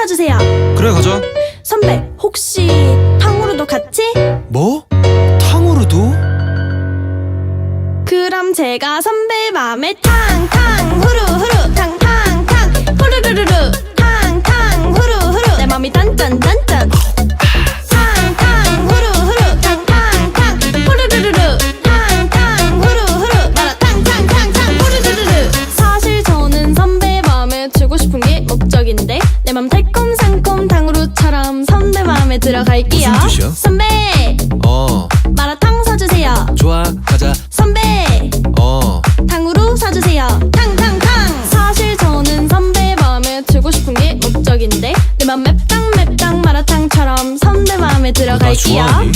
사주세요. 그래 가자. 선배 혹시 탕후루도 같이? 뭐? 탕후루도? 그럼 제가 선배 맘에 탕탕 후루후루 탕탕탕 후루루루루 탕탕 후루후루 내 맘이 단짠단짠 탕탕 후루후루 탕탕탕 후루루루루 탕탕 후루후루 마라 탕탕탕탕 후루루루루. 사실 저는 선배 맘에 주고 싶은 게 목적인데 내 맘 달콤상콤 탕후루처럼 선배 맘에 들어갈게요. 무슨 뜻이야? 선배 마라탕 사주세요. 좋아 가자. 선배 탕후루 사주세요. 탕탕탕. 사실 저는 선배 마음에 주고 싶은 게 목적인데 내 맘 맵당 맵당 마라탕처럼 선배 마음에 들어갈게요. 좋아하니?